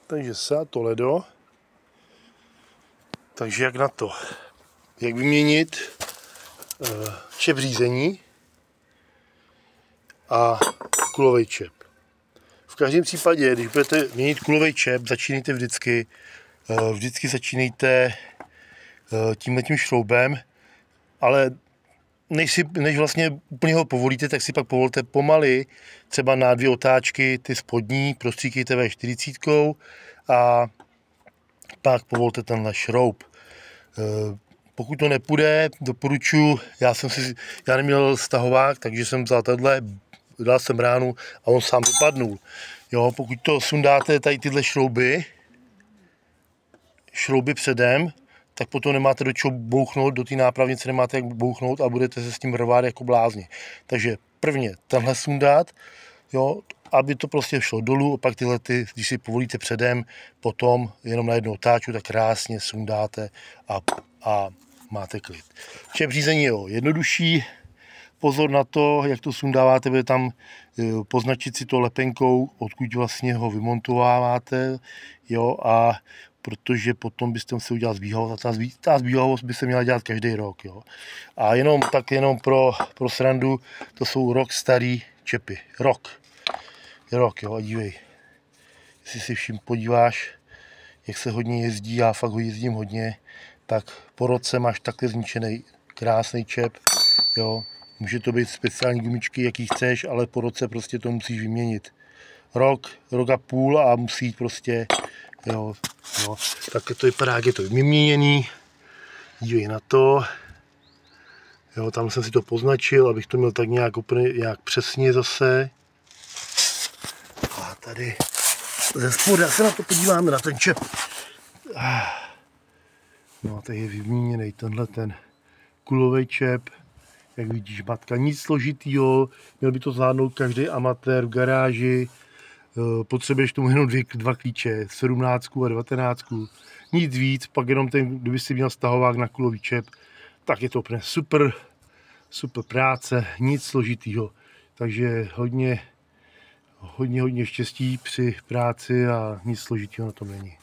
Takže Seat Toledo. Takže jak na to? Jak vyměnit čep řízení a kulový čep. V každém případě, když budete měnit kulový čep, začínejte vždycky začínejte tímhletím šroubem, ale než vlastně úplně ho povolíte, tak si pak povolte pomaly, třeba na 2 otáčky, ty spodní, prostříkejte V40 a pak povolte tenhle šroub. Pokud to nepůjde, doporučuji, já neměl stahovák, takže jsem vzal tenhle, dal jsem ránu a on sám vypadnul. Jo, pokud to sundáte tady tyhle šrouby předem, tak potom nemáte do čeho bouchnout, do té nápravnice nemáte jak bouchnout a budete se s tím rvát jako blázni. Takže prvně tenhle sundat, jo, aby to prostě šlo dolů, a pak tyhle, když si povolíte předem, potom jenom na jednu otáčku, tak krásně sundáte a máte klid. Čep řízení je jednodušší, pozor na to, jak to sundáváte, bude tam poznačit si to lepenkou, odkud vlastně ho vymontováváte, jo, a protože potom byste museli udělat zbíhavost a ta zbíhavost by se měla dělat každý rok, jo. A jenom pro srandu, to jsou rok starý čepy, rok, jo, a dívej, jestli si všim podíváš, jak se hodně jezdí, já fakt ho jezdím hodně, tak po roce máš takhle zničený krásný čep, jo. Může to být speciální gumičky, jaký chceš, ale po roce prostě to musíš vyměnit. Rok a půl a musí jít prostě, jo. Tak to vypadá, jak je to vyměněný. Dívej na to. Jo, tam jsem si to poznačil, abych to měl tak nějak přesně zase. A tady ze spoda se na to podíváme, na ten čep. No a tady je vyměněný tenhle ten kulový čep. Jak vidíš, matka, nic složitýho, měl by to zvládnout každý amatér v garáži. Potřebuješ tomu jenom 2 klíče, 17 a 19. Nic víc, pak jenom kdyby si měl stahovák na kulový čep, tak je to úplně super práce, nic složitýho. Takže hodně štěstí při práci a nic složitýho na tom není.